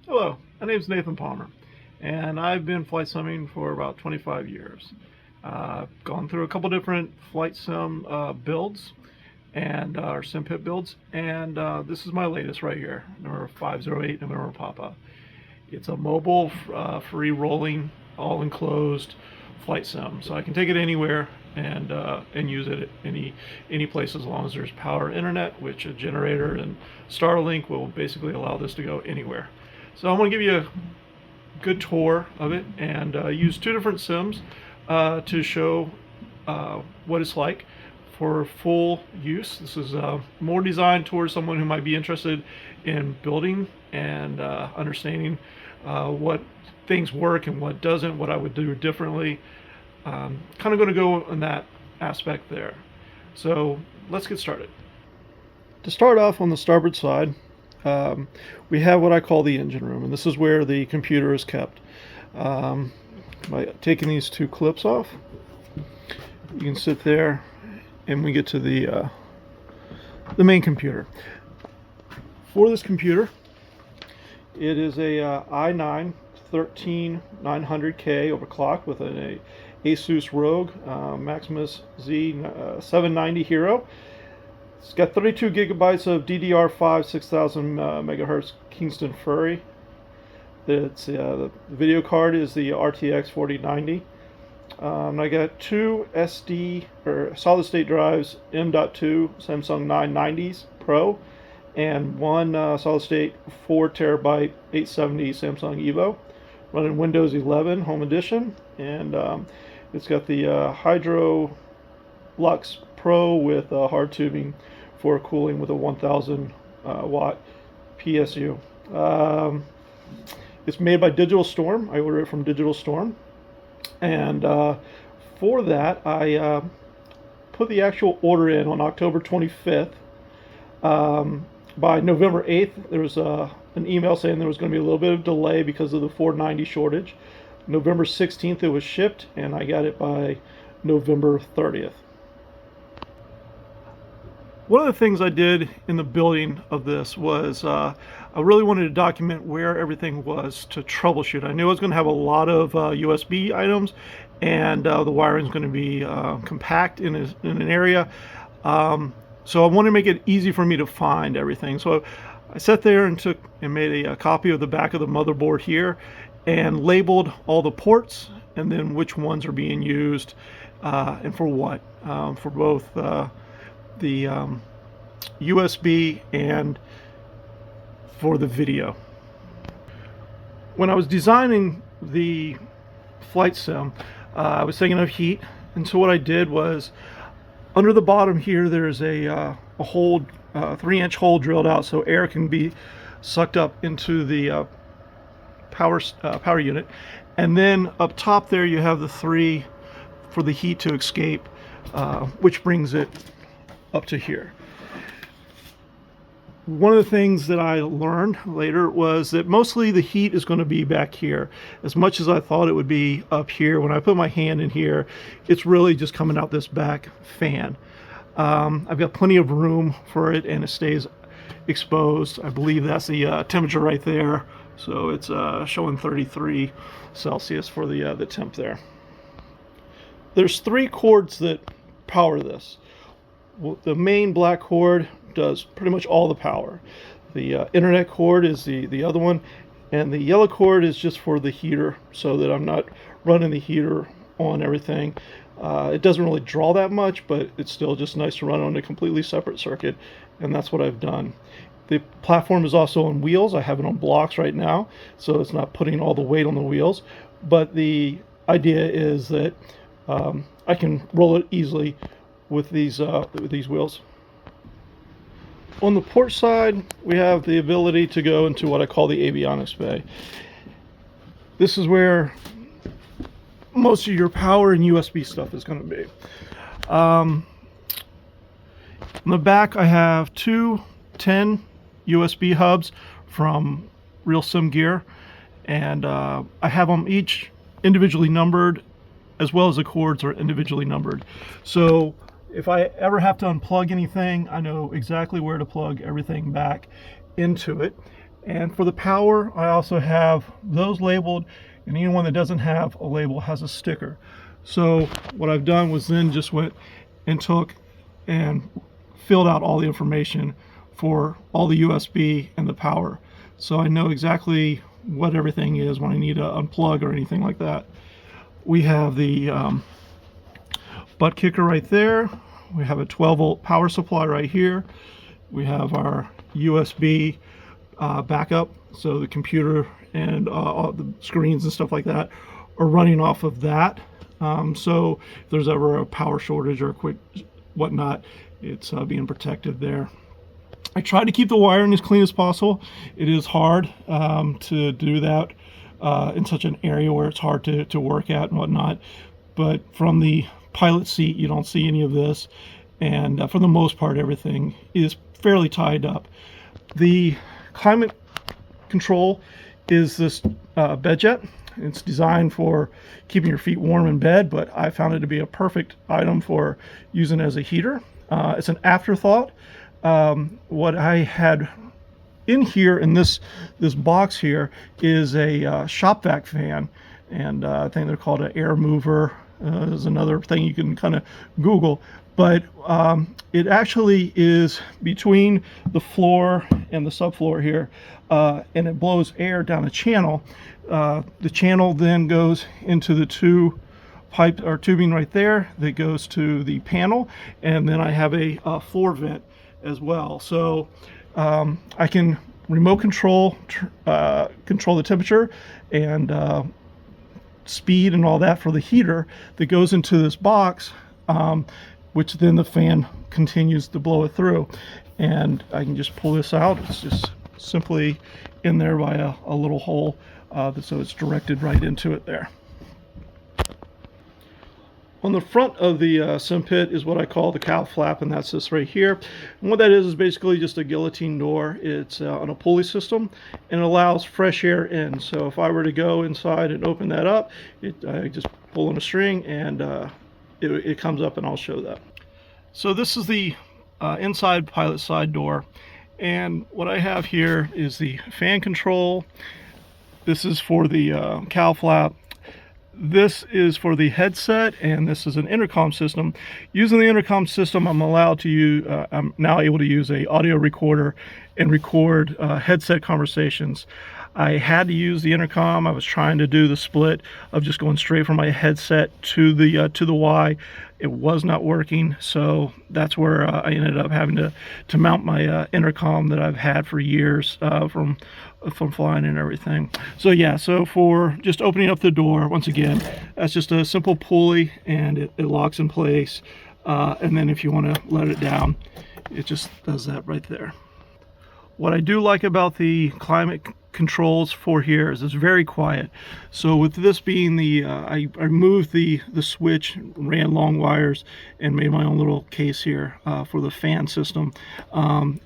Hello, my name is Nathan Palmer, and I've been flight simming for about 25 years. Gone through a couple different flight sim builds and or simpit builds, and this is my latest right here, number 508 November Papa. It's a mobile, free rolling, all enclosed flight sim, so I can take it anywhere and use it at any place as long as there's power internet, which a generator and Starlink will basically allow this to go anywhere. So I'm going to give you a good tour of it and use two different sims to show what it's like for full use. This is more designed towards someone who might be interested in building and understanding what things work and what doesn't, what I would do differently. Kind of going to go in that aspect there. So let's get started. To start off on the starboard side, we have what I call the engine room, and this is where the computer is kept. By taking these two clips off, you can sit there and we get to the main computer. For this computer, it is a i9 13900K overclock with an Asus ROG Maximus Z790 Hero. It's got 32 gigabytes of DDR5 6000 megahertz Kingston Fury. The video card is the RTX 4090. I got two SD or solid state drives, M.2 Samsung 990s Pro, and one solid state 4 terabyte 870 Samsung Evo, running Windows 11 Home Edition, and it's got the Hydro Lux Pro with hard tubing for cooling with a 1000 watt PSU. It's made by Digital Storm. I ordered it from Digital Storm, and for that I put the actual order in on October 25th. By November 8th, there was an email saying there was going to be a little bit of delay because of the 490 shortage. November 16th it was shipped, and I got it by November 30th. One of the things I did in the building of this was I really wanted to document where everything was to troubleshoot. I knew I was going to have a lot of USB items, and the wiring is going to be compact in an area. So I wanted to make it easy for me to find everything. So I sat there and made a copy of the back of the motherboard here and labeled all the ports and then which ones are being used and for what, for both the USB and for the video. When I was designing the flight sim, I was thinking of heat, and so what I did was under the bottom here there's a hole, 3-inch hole drilled out so air can be sucked up into the power unit, and then up top there you have the 3 for the heat to escape, which brings it up to here. One of the things that I learned later was that mostly the heat is going to be back here. As much as I thought it would be up here, when I put my hand in here, it's really just coming out this back fan. I've got plenty of room for it, and it stays exposed. I believe that's the temperature right there. So it's showing 33 Celsius for the temp there. There's 3 cords that power this. The main black cord does pretty much all the power. The internet cord is the other one, and the yellow cord is just for the heater, so that I'm not running the heater on everything. It doesn't really draw that much, but it's still just nice to run on a completely separate circuit, and that's what I've done. The platform is also on wheels. I have it on blocks right now, so it's not putting all the weight on the wheels, but the idea is that I can roll it easily with these wheels. On the port side, we have the ability to go into what I call the avionics bay. This is where most of your power and USB stuff is going to be. On the back, I have 2 10 USB hubs from Real Sim Gear, and I have them each individually numbered, as well as the cords are individually numbered. So if I ever have to unplug anything, I know exactly where to plug everything back into it. And for the power, I also have those labeled, and anyone that doesn't have a label has a sticker. So what I've done was then just went and took and filled out all the information for all the USB and the power. So I know exactly what everything is when I need to unplug or anything like that. We have the butt kicker right there. We have a 12-volt power supply right here. We have our USB backup, so the computer and all the screens and stuff like that are running off of that. So if there's ever a power shortage or a quick whatnot, it's being protected there. I try to keep the wiring as clean as possible. It is hard to do that in such an area where it's hard to work at and whatnot. But from the pilot seat, you don't see any of this. And for the most part, everything is fairly tied up. The climate control is this bed jet. It's designed for keeping your feet warm in bed, but I found it to be a perfect item for using as a heater. It's an afterthought. What I had in here in this box here is a shop vac fan, and I think they're called an air mover. Is another thing you can kind of Google, but it actually is between the floor and the subfloor here, and it blows air down a channel. The channel then goes into the two pipe or tubing right there that goes to the panel, and then I have a floor vent as well. So I can remote control the temperature and speed and all that for the heater that goes into this box, which then the fan continues to blow it through. And I can just pull this out. It's just simply in there by a little hole, so it's directed right into it there. On the front of the simpit is what I call the cow flap, and that's this right here. And what that is basically just a guillotine door. It's on a pulley system, and it allows fresh air in. So if I were to go inside and open that up, I just pull on a string, and it comes up, and I'll show that. So this is the inside pilot side door, and what I have here is the fan control. This is for the cow flap. This is for the headset, and this is an intercom system. Using the intercom system, I'm allowed to use, I'm now able to use a audio recorder and record headset conversations. I had to use the intercom. I was trying to do the split of just going straight from my headset to the Y. It was not working, so that's where I ended up having to mount my intercom that I've had for years from flying and everything. So yeah, so for just opening up the door, once again, that's just a simple pulley, and it locks in place. And then if you want to let it down, it just does that right there. What I do like about the climate controls for here is it's very quiet. So with this being the I removed the switch, ran long wires, and made my own little case here for the fan system,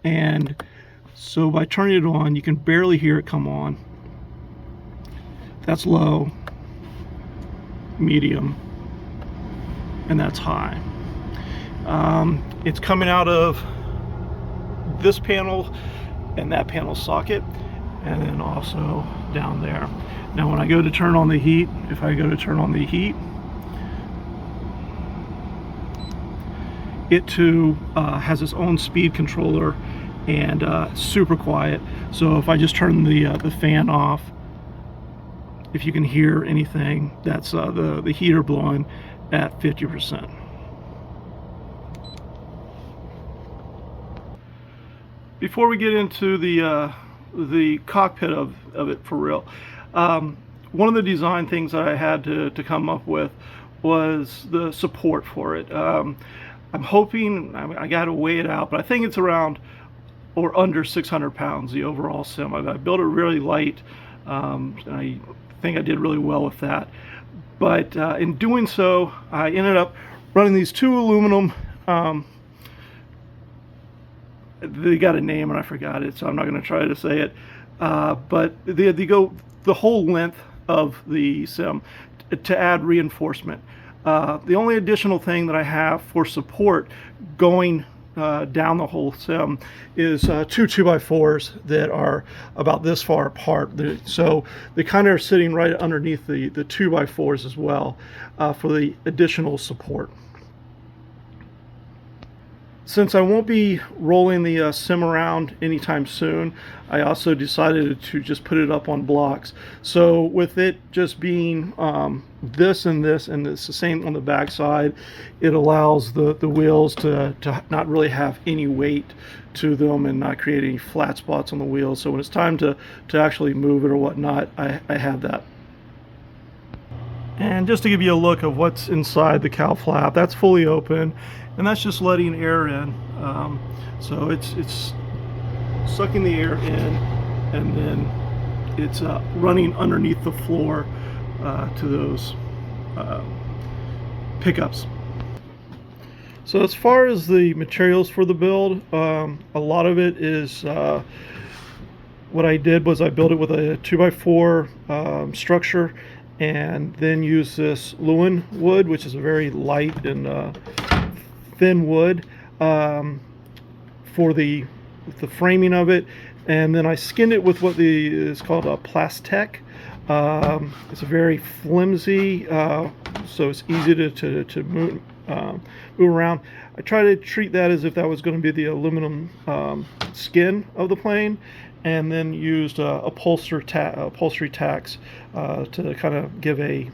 and so by turning it on, you can barely hear it come on. That's low, medium, and that's high. It's coming out of this panel and that panel socket, and then also down there. Now when I go to turn on the heat, if I go to turn on the heat, it too has its own speed controller, and super quiet. So if I just turn the fan off, if you can hear anything, that's the heater blowing at 50%. Before we get into the cockpit of it for real, one of the design things that I had to come up with was the support for it. I'm hoping, I got to weigh it out, but I think it's around or under 600 pounds, the overall sim. I built it really light. I think I did really well with that. But in doing so, I ended up running these two aluminum, they got a name and I forgot it, so I'm not going to try to say it. But they go the whole length of the sim to add reinforcement. The only additional thing that I have for support going down the whole sim is two 2x4s that are about this far apart. So they kind of are sitting right underneath the 2x4s as well for the additional support. Since I won't be rolling the sim around anytime soon, I also decided to just put it up on blocks. So with it just being this and this, and it's the same on the back side, it allows the wheels to not really have any weight to them and not create any flat spots on the wheels. So when it's time to actually move it or whatnot, I have that. And just to give you a look of what's inside the cowl flap, that's fully open, and that's just letting air in. So it's sucking the air in, and then it's running underneath the floor to those pickups. So as far as the materials for the build, a lot of it is what I did was I built it with a 2x4 structure, and then use this Lewin wood, which is a very light and thin wood for the framing of it, and then I skinned it with what is called a Plastec. It's a very flimsy, so it's easy to move around. I try to treat that as if that was going to be the aluminum skin of the plane, and then used upholstery tacks to kind of give a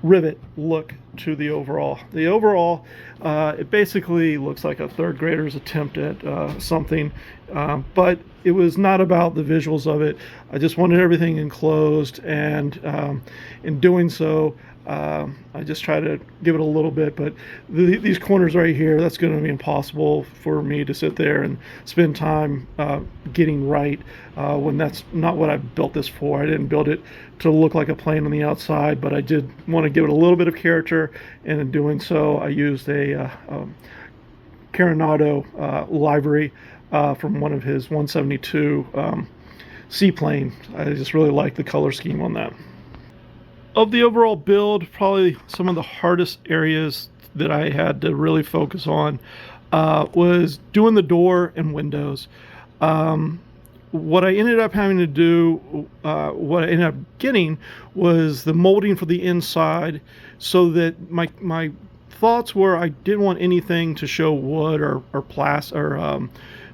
rivet look to the overall. The overall, it basically looks like a third grader's attempt at something, but it was not about the visuals of it. I just wanted everything enclosed, and in doing so, I just try to give it a little bit, but these corners right here, that's going to be impossible for me to sit there and spend time getting right when that's not what I built this for. I didn't build it to look like a plane on the outside, but I did want to give it a little bit of character, and in doing so, I used a Coronado livery from one of his 172 seaplane. I just really like the color scheme on that. Of the overall build, probably some of the hardest areas that I had to really focus on was doing the door and windows. What I ended up having to do, what I ended up getting was the molding for the inside, so that my thoughts were I didn't want anything to show wood or plastic or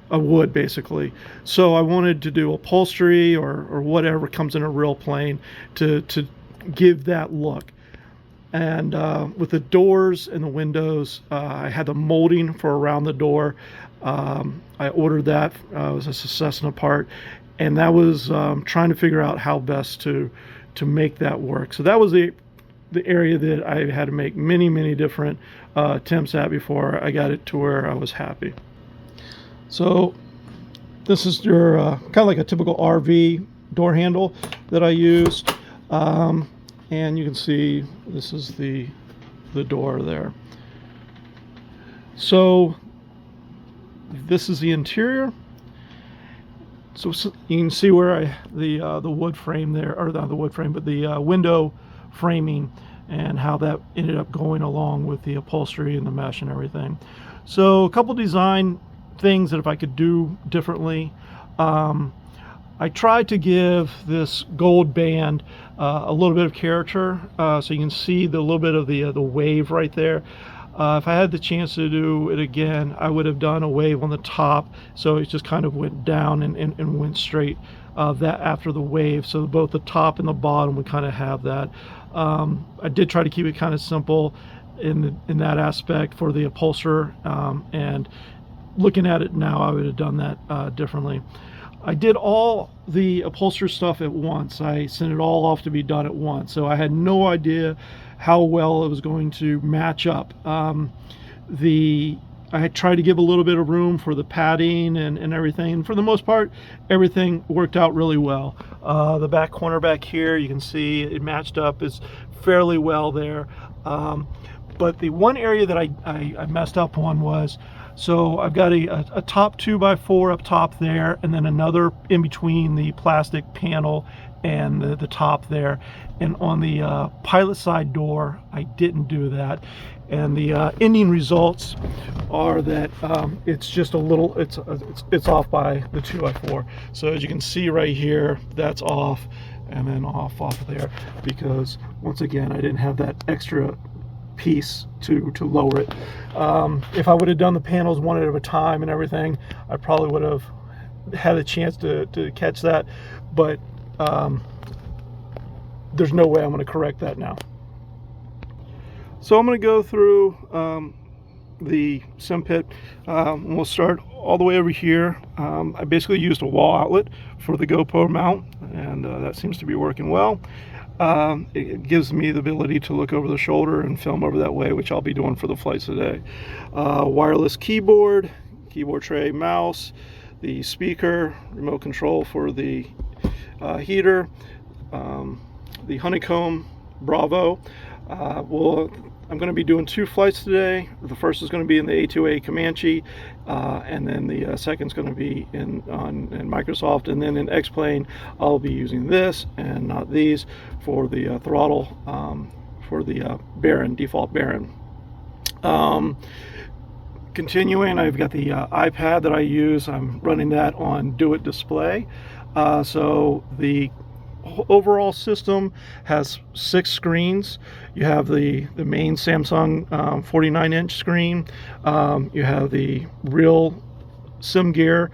a wood basically. So I wanted to do upholstery or whatever comes in a real plane to give that look. And with the doors and the windows, I had the molding for around the door. I ordered that. It was a Cessna part, and that was trying to figure out how best to make that work. So that was the area that I had to make many different attempts at before I got it to where I was happy. So this is your kind of like a typical RV door handle that I used. And you can see this is the door there. So this is the interior. So you can see where the wood frame there, or not the wood frame, but the window framing, and how that ended up going along with the upholstery and the mesh and everything. So a couple design things that if I could do differently. I tried to give this gold band a little bit of character, so you can see the little bit of the wave right there. If I had the chance to do it again, I would have done a wave on the top, so it just kind of went down and went straight that after the wave, so both the top and the bottom would kind of have that. I did try to keep it kind of simple in that aspect for the upholsterer, and looking at it now, I would have done that differently. I did all the upholstery stuff at once. I sent it all off to be done at once, so I had no idea how well it was going to match up. I had tried to give a little bit of room for the padding and everything, and for the most part, everything worked out really well. The back corner back here, you can see it matched up is fairly well there. But the one area that I messed up on was So I've got a top 2x4 up top there, and then another in between the plastic panel and the top there. And on the pilot side door, I didn't do that. And the ending results are that it's just a little, it's off by the 2x4. So as you can see right here, that's off, and then off there, because once again, I didn't have that extra piece to lower it. If I would have done the panels one at a time and everything, I probably would have had a chance to catch that, but there's no way I'm going to correct that now. So I'm going to go through the simpit. We'll start all the way over here. I basically used a wall outlet for the GoPro mount, and that seems to be working well. It gives me the ability to look over the shoulder and film over that way, which I'll be doing for the flights today. Wireless keyboard tray, mouse, the speaker, remote control for the heater, the Honeycomb Bravo. I'm going to be doing 2 flights today. The first is going to be in the A2A Comanche, and then the second is going to be in Microsoft. And then in X-Plane, I'll be using this and not these for the throttle for the Baron, default Baron. Continuing, I've got the iPad that I use. I'm running that on Do It Display. So the overall system has 6 screens. You have the main Samsung 49-inch screen. You have the real SimGear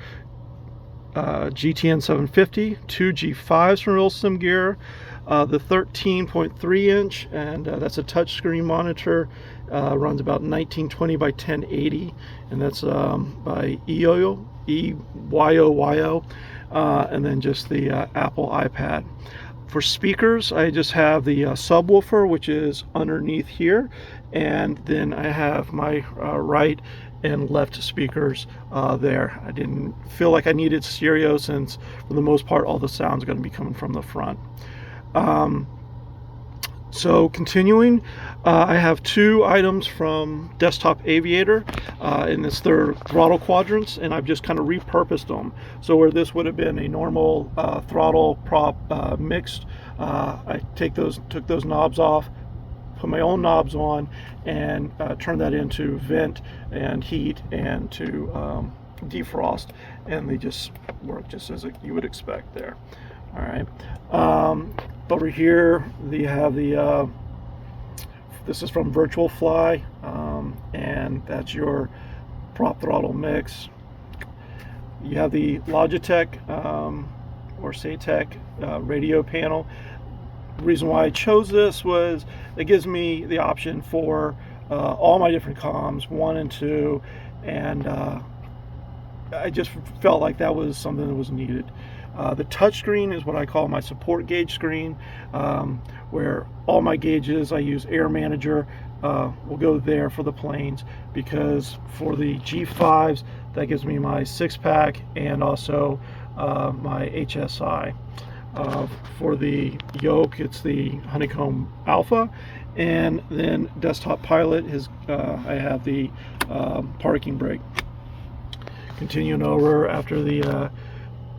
GTN 750, 2 G5s from real SimGear, the 13.3-inch, and that's a touchscreen monitor. Runs about 1920 by 1080, and that's by EYO, and then just the Apple iPad. For speakers, I just have the subwoofer, which is underneath here, and then I have my right and left speakers there. I didn't feel like I needed stereo, since for the most part all the sound's going to be coming from the front. So continuing, I have 2 items from Desktop Aviator, and it's their throttle quadrants, and I've just kind of repurposed them. So where this would have been a normal throttle prop mixed, I took those knobs off, put my own knobs on, and turn that into vent and heat and to defrost, and they just work just as you would expect there. All right. Over here, you have the, this is from Virtual Fly, and that's your prop throttle mix. You have the Logitech or Saytech radio panel. The reason why I chose this was it gives me the option for all my different comms, 1 and 2, and I just felt like that was something that was needed. The touch screen is what I call my support gauge screen, where all my gauges, I use Air Manager, will go there for the planes, because for the G5s, that gives me my 6-pack and also my HSI. For the yoke, it's the Honeycomb Alpha, and then Desktop Pilot is I have the parking brake. Continuing over, after the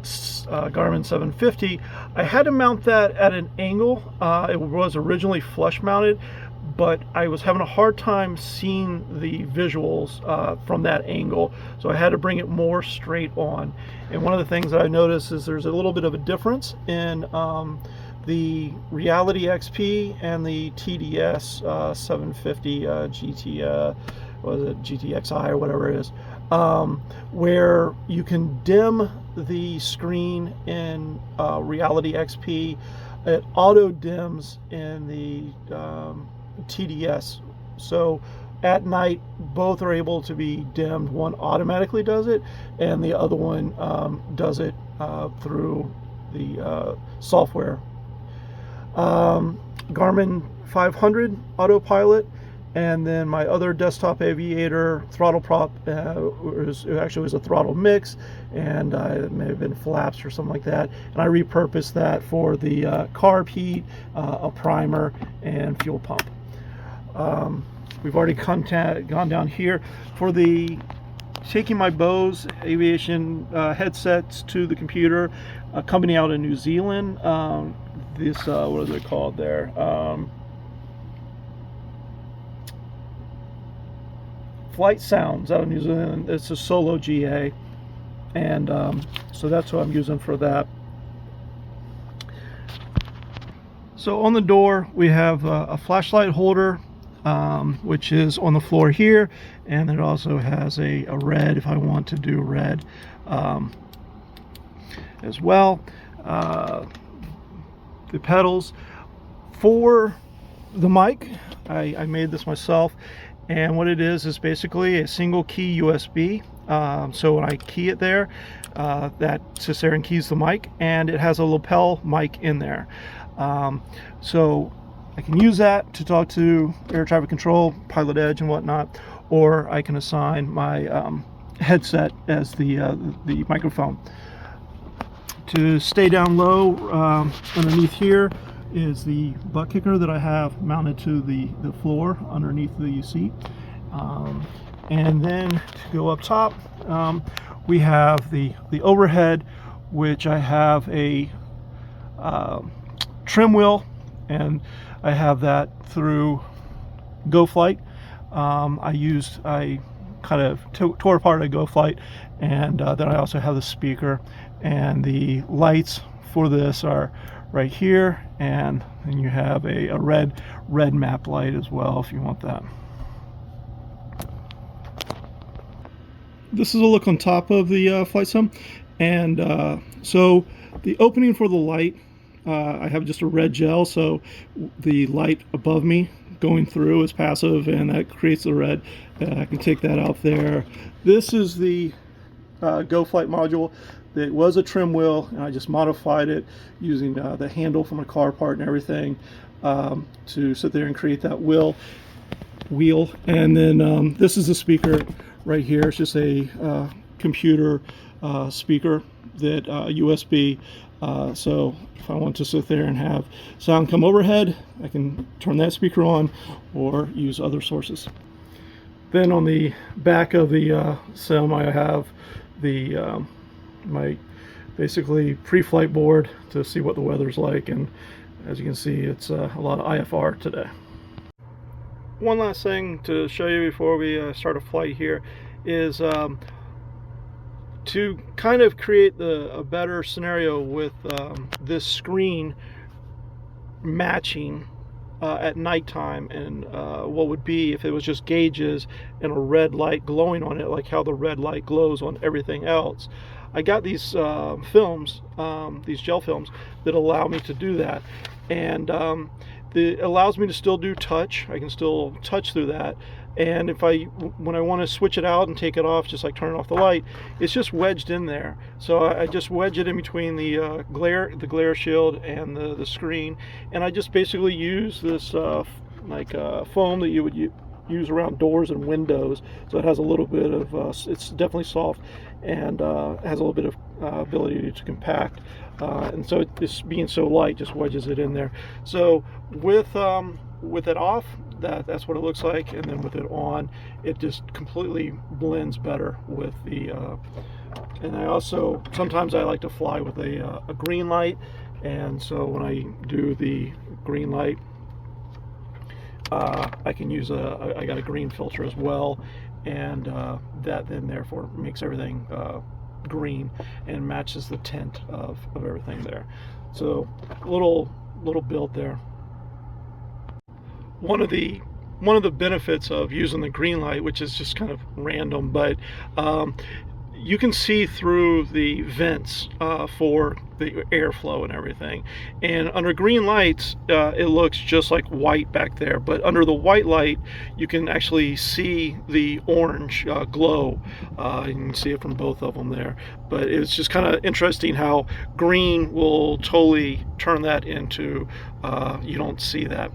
Garmin 750, I had to mount that at an angle. It was originally flush mounted, but I was having a hard time seeing the visuals from that angle, so I had to bring it more straight on. And one of the things that I noticed is there's a little bit of a difference in the Reality XP and the TDS 750 GT, was it GTXI or whatever it is, where you can dim the screen in Reality XP. It auto dims in the TDS. So at night, both are able to be dimmed. One automatically does it, and the other one does it through the software. Garmin 500 autopilot, and then my other Desktop Aviator throttle prop actually was a throttle mix, and it may have been flaps or something like that, and I repurposed that for the carb heat, a primer, and fuel pump. We've already gone down here for the taking my Bose aviation headsets to the computer, a company out in New Zealand. This what are they called there? Flight Sounds out of New Zealand. It's a Solo GA, and so that's what I'm using for that. So on the door we have a flashlight holder, which is on the floor here, and it also has a red if I want to do red as well. The pedals for the mic, I made this myself, and what it is basically a single key USB. So when I key it there, that sits there and keys the mic, and it has a lapel mic in there. So I can use that to talk to air traffic control, Pilot Edge and whatnot, or I can assign my headset as the microphone. To stay down low, underneath here is the butt kicker that I have mounted to the floor underneath the seat. And then to go up top, we have the overhead, which I have a trim wheel, and I have that through GoFlight. I kind of tore apart a GoFlight, and then I also have the speaker, and the lights for this are right here, and then you have a red map light as well if you want that. This is a look on top of the flight sim, and so the opening for the light, I have just a red gel, so the light above me going through is passive, and that creates the red. I can take that out there. This is the GoFlight module. It was a trim wheel, and I just modified it using the handle from a car part and everything to sit there and create that wheel. And then this is the speaker right here. It's just a computer speaker that USB. So if I want to sit there and have sound come overhead, I can turn that speaker on or use other sources. Then on the back of the sim, I have the my basically pre-flight board to see what the weather's like, and as you can see, it's a lot of IFR today. One last thing to show you before we start a flight here is to kind of create a better scenario with this screen matching at nighttime, and what would be if it was just gauges and a red light glowing on it, like how the red light glows on everything else. I got these films, these gel films that allow me to do that, and it allows me to still do touch. I can still touch through that, and when I want to switch it out and take it off, just like turn off the light, it's just wedged in there. So I just wedge it in between the glare shield and the screen, and I just basically use this foam that you would use around doors and windows. So it has a little bit of it's definitely soft, and has a little bit of ability to compact, and so this being so light just wedges it in there. So with it off, that's what it looks like, and then with it on, it just completely blends better with the and I also sometimes I like to fly with a green light, and so when I do the green light, I can use I got a green filter as well, and that then therefore makes everything green and matches the tint of everything there. So little build there. One of the benefits of using the green light, which is just kind of random, but you can see through the vents for the airflow and everything, and under green lights it looks just like white back there, but under the white light you can actually see the orange glow. You can see it from both of them there, but it's just kind of interesting how green will totally turn that into you don't see that.